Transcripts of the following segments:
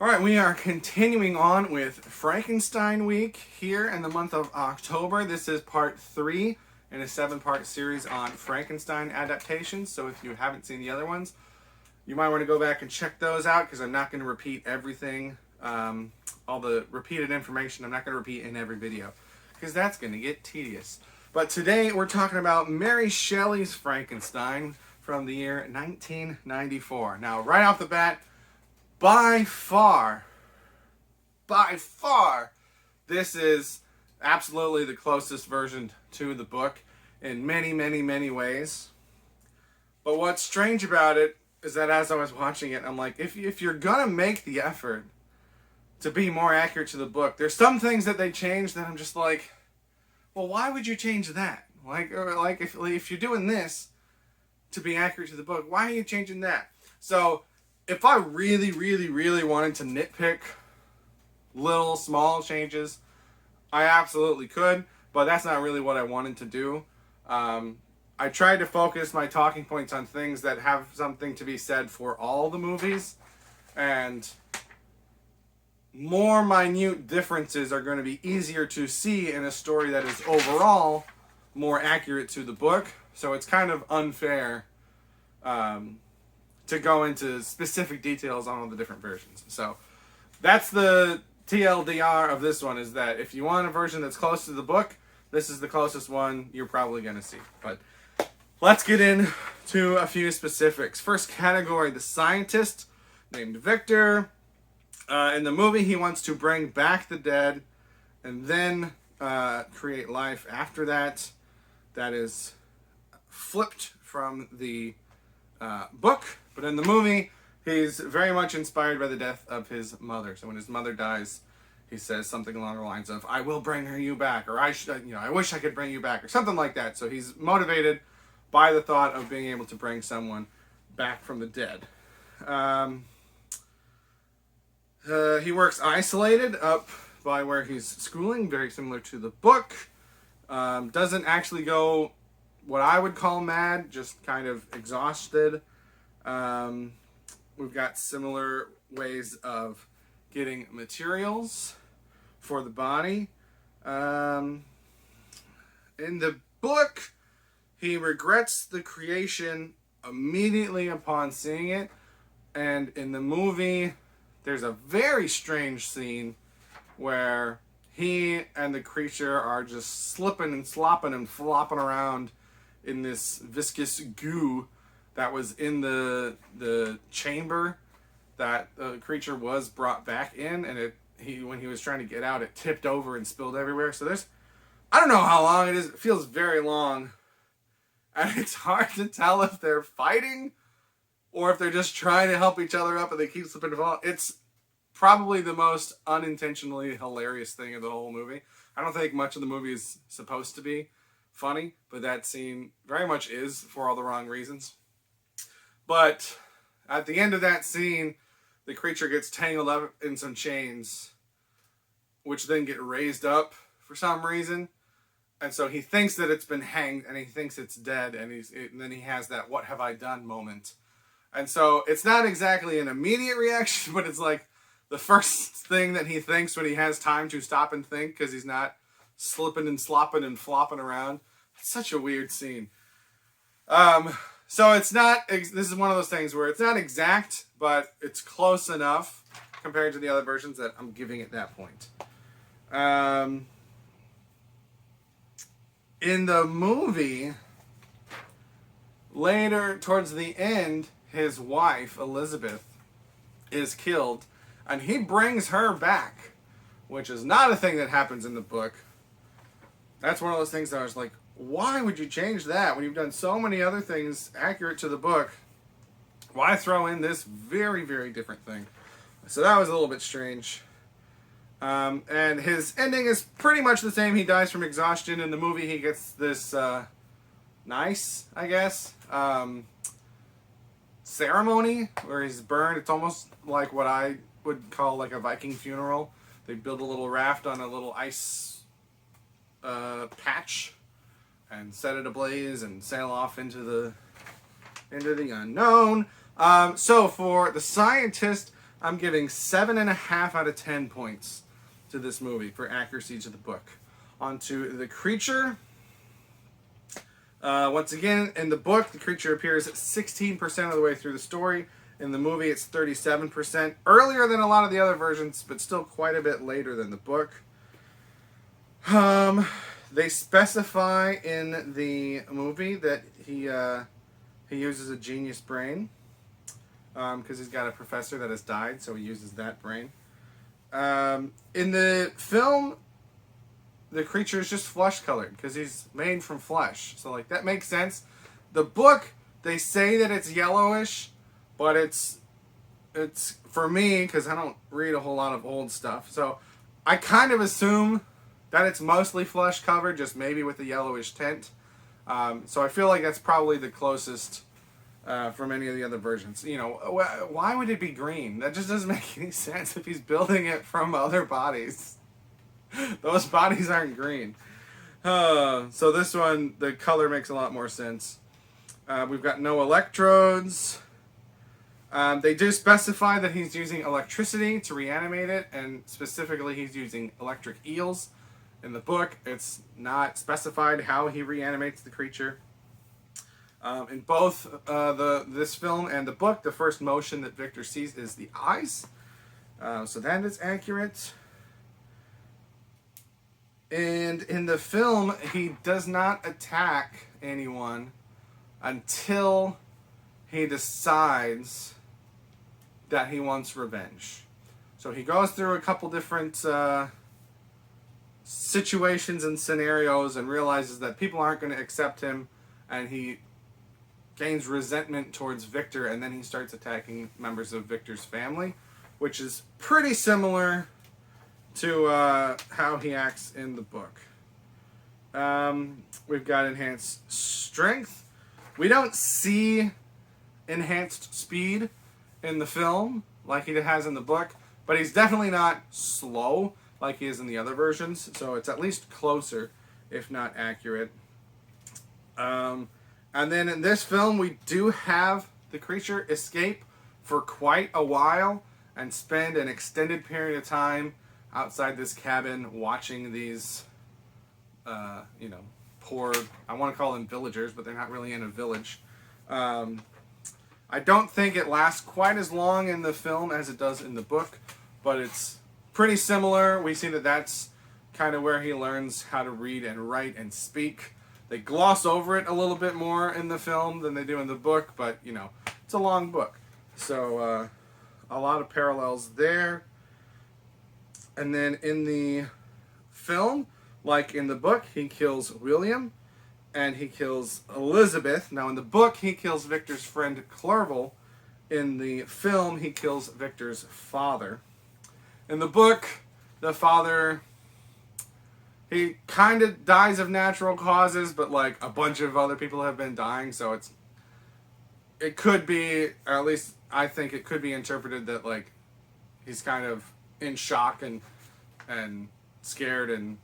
All right, we are continuing on with Frankenstein Week here in the month of October. This is part 3 in a 7-part series on Frankenstein adaptations. So if you haven't seen the other ones, you might want to go back and check those out because I'm not going to repeat everything, all the repeated information. I'm not going to repeat in every video because that's going to get tedious. But today we're talking about Mary Shelley's Frankenstein from the year 1994. Now, right off the bat, by far, this is absolutely the closest version to the book in many ways. But what's strange about it is that as I was watching it, I'm like, if you're gonna make the effort to be more accurate to the book, there's some things that they changed that I'm just like, well, why would you change that? If you're doing this to be accurate to the book, why are you changing that? So if I really wanted to nitpick little small changes, I absolutely could, but that's not really what I wanted to do. I tried to focus my talking points on things that have something to be said for all the movies, and more minute differences are going to be easier to see in a story that is overall more accurate to the book, so it's kind of unfair to go into specific details on all the different versions. So that's the TLDR of this one, is that if you want a version that's close to the book, this is the closest one you're probably going to see. But let's get into a few specifics. First category, the scientist named Victor. In the movie, he wants to bring back the dead and then create life after that. That is flipped from the book. But in the movie, he's very much inspired by the death of his mother. So when his mother dies, he says something along the lines of, "I will bring you back," or I wish I could bring you back," or something like that. So he's motivated by the thought of being able to bring someone back from the dead. He works isolated up by where he's schooling, very similar to the book. Doesn't actually go what I would call mad, just kind of exhausted. We've got similar ways of getting materials for the body. In the book, he regrets the creation immediately upon seeing it. And in the movie, there's a very strange scene where he and the creature are just slipping and slopping and flopping around in this viscous goo that was in the chamber that the creature was brought back in, and when he was trying to get out, it tipped over and spilled everywhere. So I don't know how long it is. It feels very long, and it's hard to tell if they're fighting or if they're just trying to help each other up and they keep slipping and falling. It's probably the most unintentionally hilarious thing of the whole movie. I don't think much of the movie is supposed to be funny, but that scene very much is for all the wrong reasons. But at the end of that scene, the creature gets tangled up in some chains, which then get raised up for some reason. And so he thinks that it's been hanged, and he thinks it's dead, and then he has that "what have I done" moment. And so it's not exactly an immediate reaction, but it's like the first thing that he thinks when he has time to stop and think, because he's not slipping and slopping and flopping around. It's such a weird scene. So it's not, this is one of those things where it's not exact, but it's close enough compared to the other versions that I'm giving it that point. In the movie, later, towards the end, his wife, Elizabeth, is killed, and he brings her back, which is not a thing that happens in the book. That's one of those things that I was like, why would you change that when you've done so many other things accurate to the book? Why throw in this very different thing? So that was a little bit strange. And his ending is pretty much the same. He dies from exhaustion. In the movie, he gets this nice, I guess, ceremony where he's burned. It's almost like what I would call like a Viking funeral. They build a little raft on a little ice patch and set it ablaze and sail off into the unknown. So for the scientist, I'm giving 7.5 out of 10 points to this movie for accuracy to the book. On to the creature. Once again, in the book, the creature appears 16% of the way through the story. In the movie, it's 37%. Earlier than a lot of the other versions, but still quite a bit later than the book. They specify in the movie that he uses a genius brain. Because he's got a professor that has died, so he uses that brain. In the film, the creature is just flesh colored because he's made from flesh. So like that makes sense. The book, they say that it's yellowish, but it's for me, because I don't read a whole lot of old stuff. So I kind of assume that it's mostly flesh covered, just maybe with a yellowish tint. So I feel like that's probably the closest from any of the other versions. You know, why would it be green? That just doesn't make any sense if he's building it from other bodies. Those bodies aren't green. So this one, the color makes a lot more sense. We've got no electrodes. They do specify that he's using electricity to reanimate it, and specifically he's using electric eels. In the book, it's not specified how he reanimates the creature. In both this film and the book, the first motion that Victor sees is the eyes. So that is accurate. And in the film, he does not attack anyone until he decides that he wants revenge. So he goes through a couple different situations and scenarios and realizes that people aren't going to accept him, and he gains resentment towards Victor, and then he starts attacking members of Victor's family, which is pretty similar to how he acts in the book. We've got enhanced strength. We don't see enhanced speed in the film like he has in the book, but he's definitely not slow like he is in the other versions, so it's at least closer, if not accurate. And then in this film, we do have the creature escape for quite a while and spend an extended period of time outside this cabin watching these, poor, I want to call them villagers, but they're not really in a village. I don't think it lasts quite as long in the film as it does in the book, but it's pretty similar. We see that that's kind of where he learns how to read and write and speak. They gloss over it a little bit more in the film than they do in the book, but, it's a long book. So, a lot of parallels there. And then in the film, like in the book, he kills William and he kills Elizabeth. Now in the book, he kills Victor's friend Clerval. In the film, he kills Victor's father. In the book, the father, he kind of dies of natural causes, but like a bunch of other people have been dying, so it could be, or at least I think it could be interpreted that like he's kind of in shock and scared, and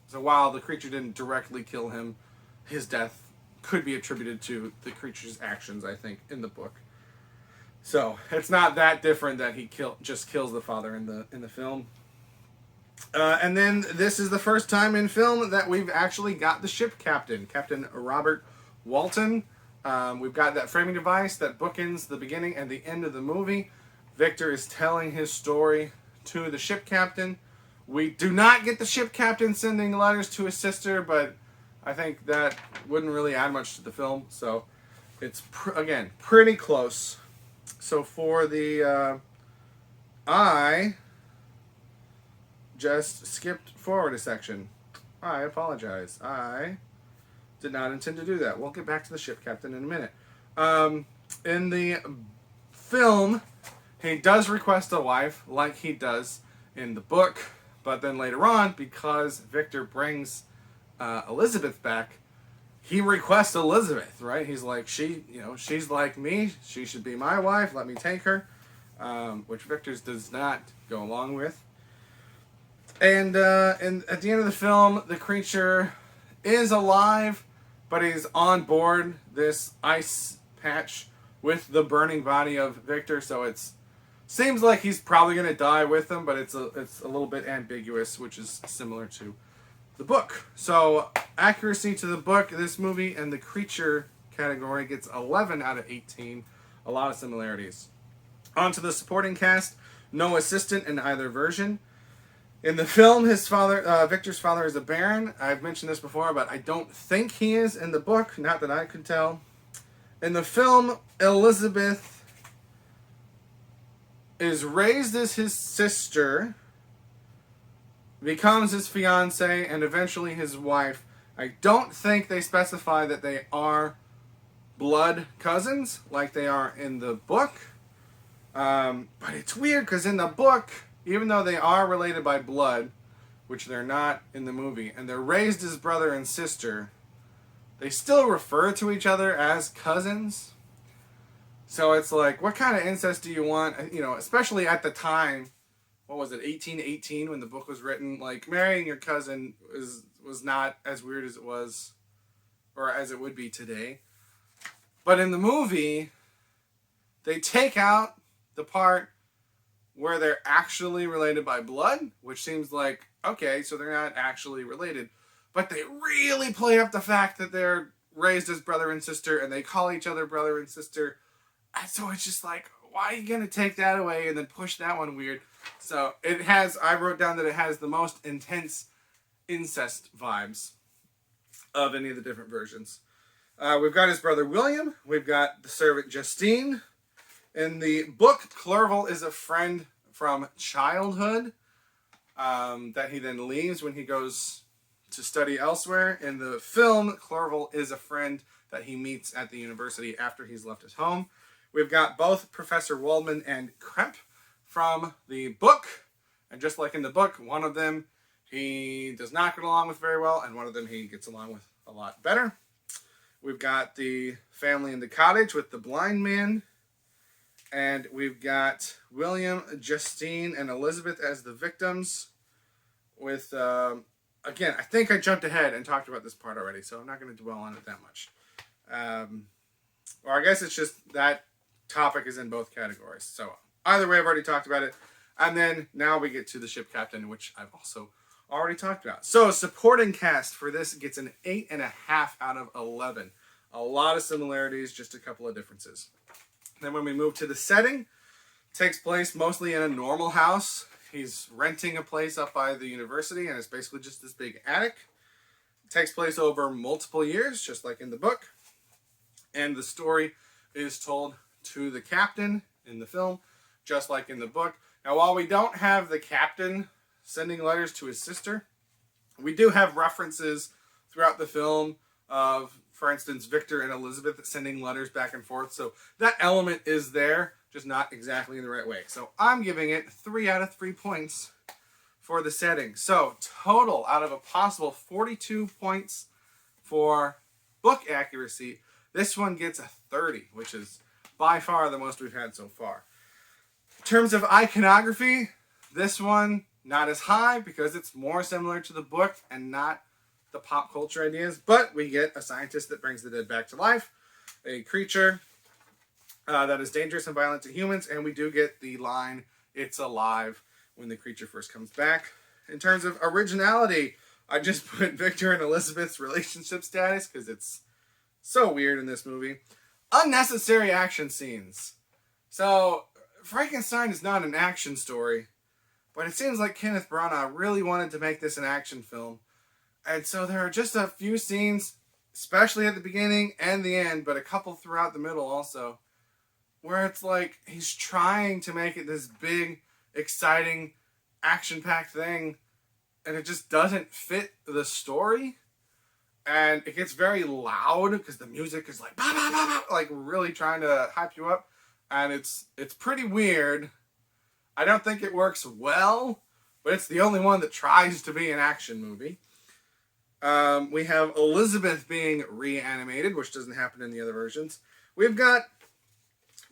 so while the creature didn't directly kill him, his death could be attributed to the creature's actions, I think, in the book. So it's not that different that he just kills the father in the film. And then this is the first time in film that we've actually got the ship captain, Captain Robert Walton. We've got that framing device that bookends the beginning and the end of the movie. Victor is telling his story to the ship captain. We do not get the ship captain sending letters to his sister, but I think that wouldn't really add much to the film. So it's, again, pretty close. So for the, I just skipped forward a section. I apologize. I did not intend to do that. We'll get back to the ship captain in a minute. In the film, he does request a wife like he does in the book, but then later on, because Victor brings Elizabeth back, he requests Elizabeth, right? He's like, she's like me. She should be my wife. Let me take her, which Victor does not go along with. And at the end of the film, the creature is alive, but he's on board this ice patch with the burning body of Victor, so it's Seems like he's probably going to die with them, but it's a little bit ambiguous, which is similar to the book. So accuracy to the book, this movie, and the creature category gets 11 out of 18. A lot of similarities. On to the supporting cast. No assistant in either version. In the film, his father, Victor's father, is a baron. I've mentioned this before, but I don't think he is in the book. Not that I could tell. In the film, Elizabeth is raised as his sister, becomes his fiance, and eventually his wife. I don't think they specify that they are blood cousins like they are in the book. But it's weird because in the book, even though they are related by blood, which they're not in the movie, and they're raised as brother and sister, they still refer to each other as cousins. So it's like, what kind of incest do you want? You know, especially at the time, what was it, 1818 when the book was written? Like, marrying your cousin was not as weird as it was, or as it would be today. But in the movie, they take out the part where they're actually related by blood, which seems like, okay, so they're not actually related. But they really play up the fact that they're raised as brother and sister, and they call each other brother and sister. And so it's just like, why are you going to take that away and then push that one weird? So it has, I wrote down that it has the most intense incest vibes of any of the different versions. We've got his brother William. We've got the servant Justine. In the book, Clerval is a friend from childhood that he then leaves when he goes to study elsewhere. In the film, Clerval is a friend that he meets at the university after he's left his home. We've got both Professor Waldman and Kremp from the book. And just like in the book, one of them he does not get along with very well, and one of them he gets along with a lot better. We've got the family in the cottage with the blind man. And we've got William, Justine, and Elizabeth as the victims. With, again, I think I jumped ahead and talked about this part already, so I'm not going to dwell on it that much. Or I guess it's just that topic is in both categories. So either way, I've already talked about it. And then now we get to the ship captain, which I've also already talked about. So supporting cast for this gets an 8.5 out of 11. A lot of similarities, just a couple of differences. Then when we move to the setting, it takes place mostly in a normal house. He's renting a place up by the university, and it's basically just this big attic. It takes place over multiple years, just like in the book. And the story is told to the captain in the film, just like in the book. Now, while we don't have the captain sending letters to his sister, we do have references throughout the film of, for instance, Victor and Elizabeth sending letters back and forth. So that element is there, just not exactly in the right way. So I'm giving it 3 out of 3 points for the setting. So total out of a possible 42 points for book accuracy, this one gets a 30, which is by far the most we've had so far. In terms of iconography, this one not as high because it's more similar to the book and not the pop culture ideas, but we get a scientist that brings the dead back to life, a creature that is dangerous and violent to humans, and we do get the line, "It's alive," when the creature first comes back. In terms of originality, I just put Victor and Elizabeth's relationship status because it's so weird in this movie. Unnecessary action scenes. So, Frankenstein is not an action story, but it seems like Kenneth Branagh really wanted to make this an action film. And so there are just a few scenes, especially at the beginning and the end, but a couple throughout the middle also, where it's like he's trying to make it this big, exciting, action-packed thing, and it just doesn't fit the story. And it gets very loud because the music is like, bah, bah, bah, bah, like really trying to hype you up. And it's pretty weird. I don't think it works well, but it's the only one that tries to be an action movie. We have Elizabeth being reanimated, which doesn't happen in the other versions. We've got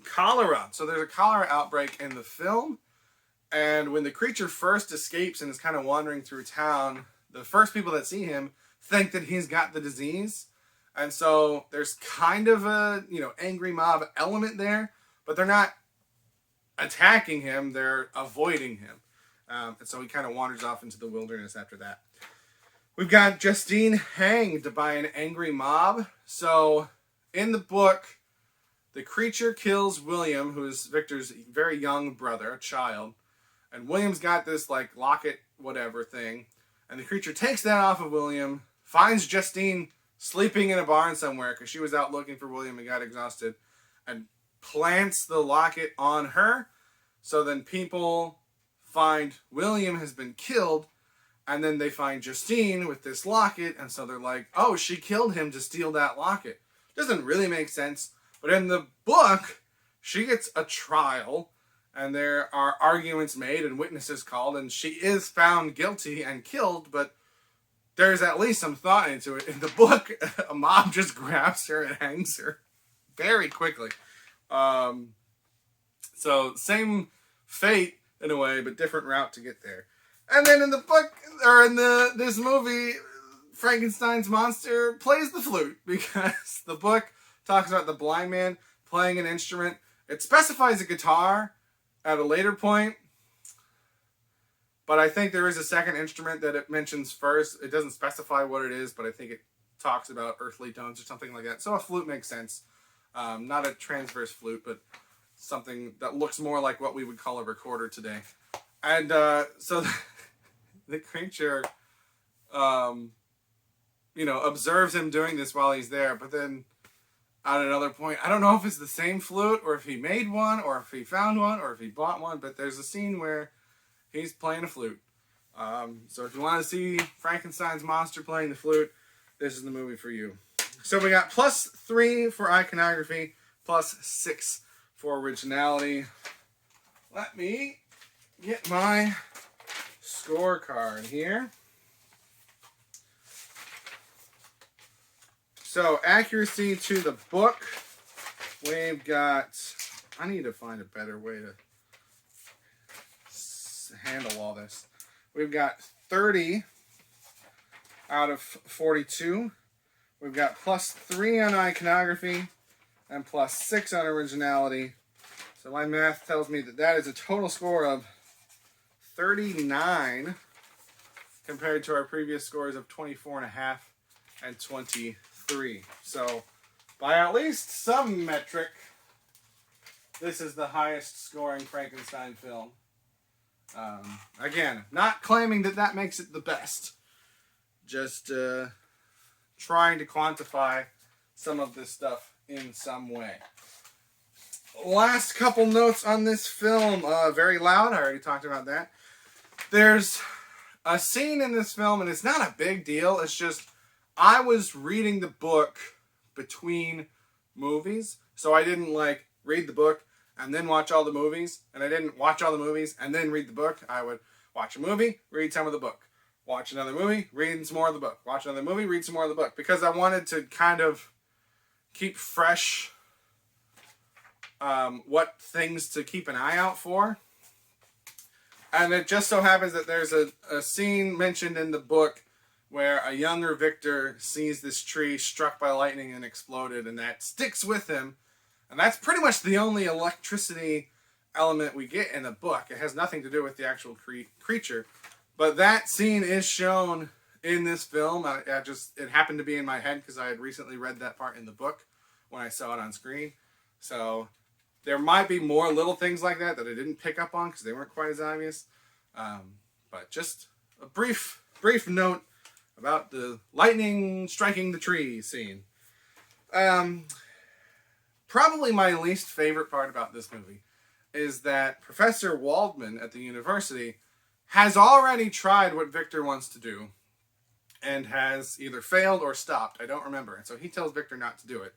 cholera. So there's a cholera outbreak in the film. And when the creature first escapes and is kind of wandering through town, the first people that see him think that he's got the disease. And so there's kind of a, angry mob element there, but they're not attacking him, they're avoiding him. And so he kind of wanders off into the wilderness after that. We've got Justine hanged by an angry mob. So in the book, the creature kills William, who is Victor's very young brother, a child. And William's got this like locket whatever thing. And the creature takes that off of William, finds Justine sleeping in a barn somewhere because she was out looking for William and got exhausted, and plants the locket on her. So then people find William has been killed, and then they find Justine with this locket, and so they're like, oh, she killed him to steal that locket. Doesn't really make sense, but in the book, she gets a trial, and there are arguments made and witnesses called, and she is found guilty and killed, but there's at least some thought into it. In the book, a mob just grabs her and hangs her very quickly. So same fate in a way, but different route to get there. And then in the book, or in this movie, Frankenstein's monster plays the flute, because the book talks about the blind man playing an instrument. It specifies a guitar at a later point, but I think there is a second instrument that it mentions first. It doesn't specify what it is, but I think it talks about earthly tones or something like that. So a flute makes sense. Not a transverse flute, but something that looks more like what we would call a recorder today. And so the creature, observes him doing this while he's there, but then at another point, I don't know if it's the same flute, or if he made one, or if he found one, or if he bought one, but there's a scene where he's playing a flute. So if you want to see Frankenstein's monster playing the flute, this is the movie for you. So we got +3 for iconography, +6 for originality. Let me get my scorecard here. So accuracy to the book, we've got, I need to find a better way to handle all this. We've got 30 out of 42. We've got +3 on iconography and +6 on originality. So my math tells me that that is a total score of 39 compared to our previous scores of 24.5 and 23. So by at least some metric, this is the highest scoring Frankenstein film. Again, not claiming that that makes it the best. Just trying to quantify some of this stuff in some way. Last couple notes on this film. Very loud. I already talked about that. There's a scene in this film, and it's not a big deal. It's just, I was reading the book between movies. So I didn't read the book and then watch all the movies. And I didn't watch all the movies and then read the book. I would watch a movie, read some of the book. Watch another movie, read some more of the book. Watch another movie, read some more of the book. Because I wanted to kind of keep fresh what things to keep an eye out for. And it just so happens that there's a scene mentioned in the book where a younger Victor sees this tree struck by lightning and exploded, and that sticks with him. And that's pretty much the only electricity element we get in the book. It has nothing to do with the actual creature. But that scene is shown in this film. It happened to be in my head because I had recently read that part in the book when I saw it on screen. So there might be more little things like that I didn't pick up on because they weren't quite as obvious. But just a brief note about the lightning striking the tree scene. Probably my least favorite part about this movie is that Professor Waldman at the university has already tried what Victor wants to do and has either failed or stopped. I don't remember. And so he tells Victor not to do it.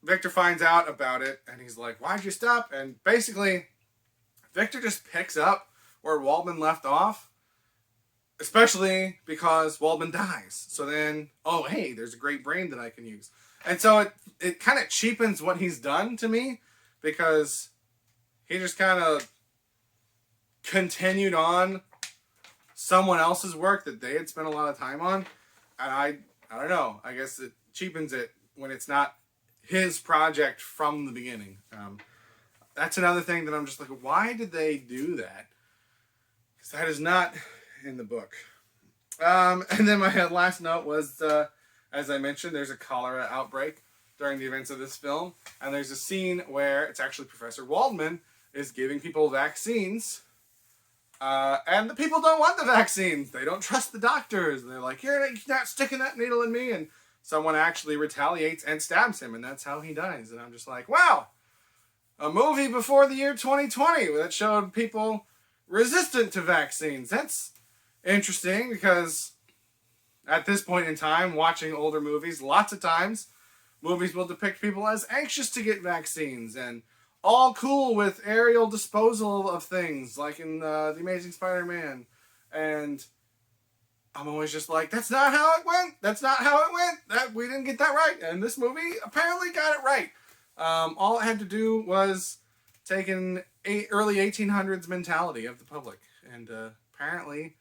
Victor finds out about it and he's like, why'd you stop? And basically, Victor just picks up where Waldman left off, especially because Waldman dies. So then, oh, hey, there's a great brain that I can use. And so it kind of cheapens what he's done to me because he just kind of continued on someone else's work that they had spent a lot of time on. And I don't know. I guess it cheapens it when it's not his project from the beginning. that's another thing that I'm just like, why did they do that? Because that is not in the book. And then my last note was, as I mentioned, there's a cholera outbreak during the events of this film. And there's a scene where it's actually Professor Waldman is giving people vaccines. And the people don't want the vaccines. They don't trust the doctors. They're like, you're not sticking that needle in me. And someone actually retaliates and stabs him. And that's how he dies. And I'm just like, wow. A movie before the year 2020 that showed people resistant to vaccines. That's interesting because at this point in time, watching older movies, lots of times, movies will depict people as anxious to get vaccines and all cool with aerial disposal of things, like in The Amazing Spider-Man. And I'm always just like, that's not how it went. That's not how it went. We didn't get that right. And this movie apparently got it right. All it had to do was take an early 1800s mentality of the public. And apparently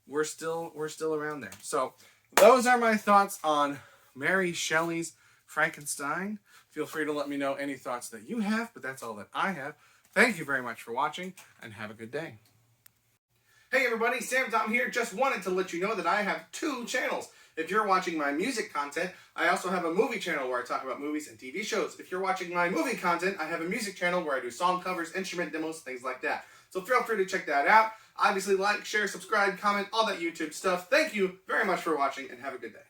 we're still around there. So those are my thoughts on Mary Shelley's Frankenstein. Feel free to let me know any thoughts that you have, but that's all that I have. Thank you very much for watching, and have a good day. Hey everybody, Sam Tom here. Just wanted to let you know that I have 2 channels. If you're watching my music content, I also have a movie channel where I talk about movies and TV shows. If you're watching my movie content, I have a music channel where I do song covers, instrument demos, things like that. So feel free to check that out. Obviously, like, share, subscribe, comment, all that YouTube stuff. Thank you very much for watching, and have a good day.